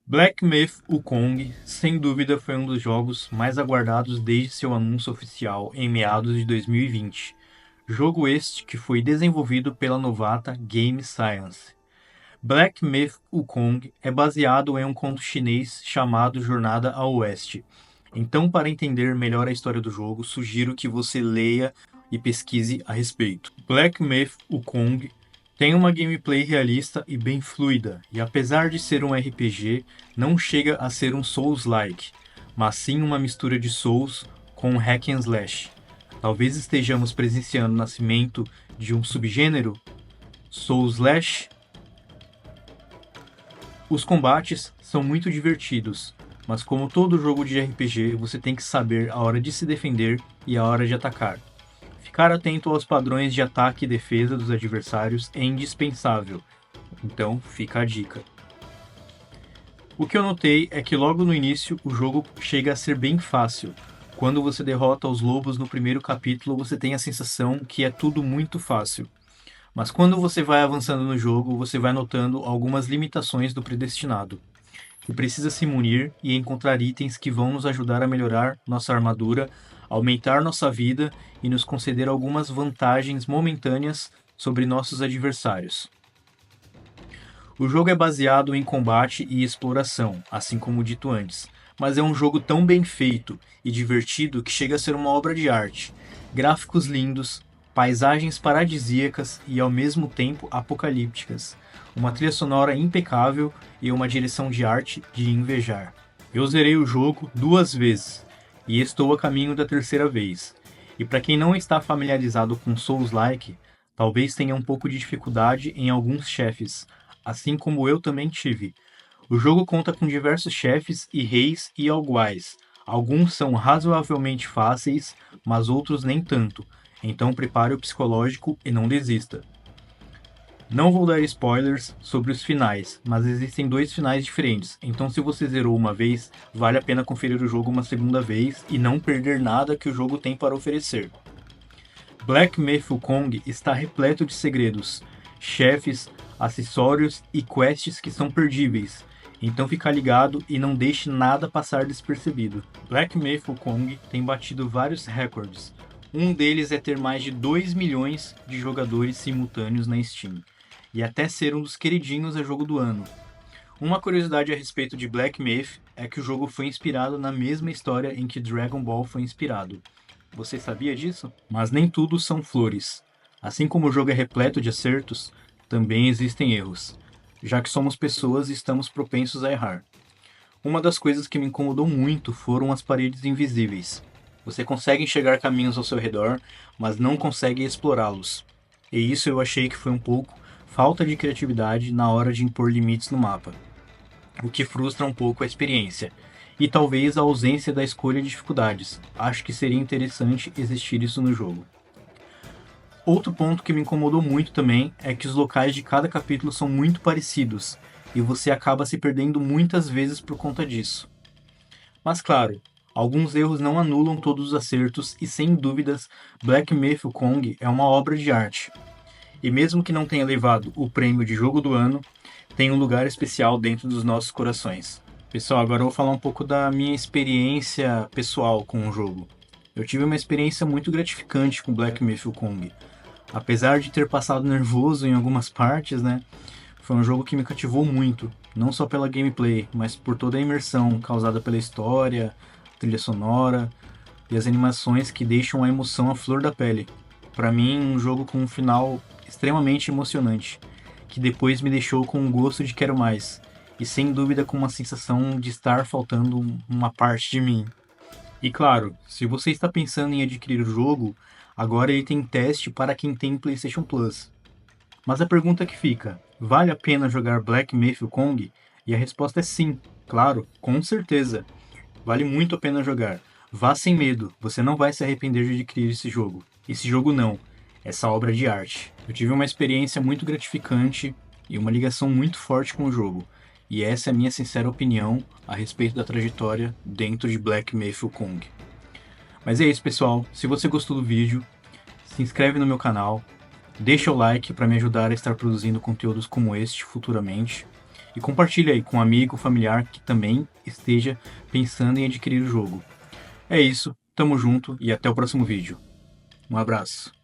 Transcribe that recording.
Black Myth: Wukong, sem dúvida, foi um dos jogos mais aguardados desde seu anúncio oficial em meados de 2020. Jogo este que foi desenvolvido pela novata Game Science. Black Myth: Wukong é baseado em um conto chinês chamado Jornada ao Oeste. Então, para entender melhor a história do jogo, sugiro que você leia e pesquise a respeito. Black Myth: Wukong tem uma gameplay realista e bem fluida, e apesar de ser um RPG, não chega a ser um Souls-like, mas sim uma mistura de Souls com hack and slash. Talvez estejamos presenciando o nascimento de um subgênero Souls-slash. Os combates são muito divertidos, mas como todo jogo de RPG, você tem que saber a hora de se defender e a hora de atacar. Ficar atento aos padrões de ataque e defesa dos adversários é indispensável, então fica a dica. O que eu notei é que logo no início o jogo chega a ser bem fácil. Quando você derrota os lobos no primeiro capítulo, você tem a sensação que é tudo muito fácil. Mas quando você vai avançando no jogo, você vai notando algumas limitações do predestinado. Que precisa se munir e encontrar itens que vão nos ajudar a melhorar nossa armadura, aumentar nossa vida e nos conceder algumas vantagens momentâneas sobre nossos adversários. O jogo é baseado em combate e exploração, assim como dito antes, mas é um jogo tão bem feito e divertido que chega a ser uma obra de arte. Gráficos lindos, paisagens paradisíacas e ao mesmo tempo apocalípticas, uma trilha sonora impecável e uma direção de arte de invejar. Eu zerei o jogo 2 vezes e estou a caminho da terceira vez. E para quem não está familiarizado com Souls-like, talvez tenha um pouco de dificuldade em alguns chefes, assim como eu também tive. O jogo conta com diversos chefes e reis e algoais. Alguns são razoavelmente fáceis, mas outros nem tanto. Então prepare o psicológico e não desista. Não vou dar spoilers sobre os finais, mas existem 2 finais diferentes. Então se você zerou uma vez, vale a pena conferir o jogo uma segunda vez e não perder nada que o jogo tem para oferecer. Black Myth: Wukong está repleto de segredos, chefes, acessórios e quests que são perdíveis. Então fica ligado e não deixe nada passar despercebido. Black Myth: Wukong tem batido vários recordes. Um deles é ter mais de 2 milhões de jogadores simultâneos na Steam, e até ser um dos queridinhos a jogo do ano. Uma curiosidade a respeito de Black Myth é que o jogo foi inspirado na mesma história em que Dragon Ball foi inspirado. Você sabia disso? Mas nem tudo são flores. Assim como o jogo é repleto de acertos, também existem erros, já que somos pessoas e estamos propensos a errar. Uma das coisas que me incomodou muito foram as paredes invisíveis. Você consegue enxergar caminhos ao seu redor, mas não consegue explorá-los. E isso eu achei que foi um pouco falta de criatividade na hora de impor limites no mapa, o que frustra um pouco a experiência. E talvez a ausência da escolha de dificuldades. Acho que seria interessante existir isso no jogo. Outro ponto que me incomodou muito também é que os locais de cada capítulo são muito parecidos, e você acaba se perdendo muitas vezes por conta disso. Mas claro, alguns erros não anulam todos os acertos e sem dúvidas Black Myth: Wukong é uma obra de arte. E mesmo que não tenha levado o prêmio de jogo do ano, tem um lugar especial dentro dos nossos corações. Pessoal, agora eu vou falar um pouco da minha experiência pessoal com o jogo. Eu tive uma experiência muito gratificante com Black Myth: Wukong. Apesar de ter passado nervoso em algumas partes, né? Foi um jogo que me cativou muito, não só pela gameplay, mas por toda a imersão causada pela história, trilha sonora e as animações que deixam a emoção à flor da pele. Para mim, um jogo com um final extremamente emocionante, que depois me deixou com um gosto de quero mais, e sem dúvida com uma sensação de estar faltando uma parte de mim. E claro, se você está pensando em adquirir o jogo, agora ele tem teste para quem tem PlayStation Plus. Mas a pergunta que fica, vale a pena jogar Black Myth: Wukong? E a resposta é sim, claro, com certeza. Vale muito a pena jogar. Vá sem medo, você não vai se arrepender de adquirir esse jogo. Esse jogo não, essa obra de arte. Eu tive uma experiência muito gratificante e uma ligação muito forte com o jogo. E essa é a minha sincera opinião a respeito da trajetória dentro de Black Myth: Wukong. Mas é isso, pessoal. Se você gostou do vídeo, se inscreve no meu canal, deixa o like para me ajudar a estar produzindo conteúdos como este futuramente. e compartilha aí com um amigo, familiar que também esteja pensando em adquirir o jogo. É isso, tamo junto e até o próximo vídeo. Um abraço.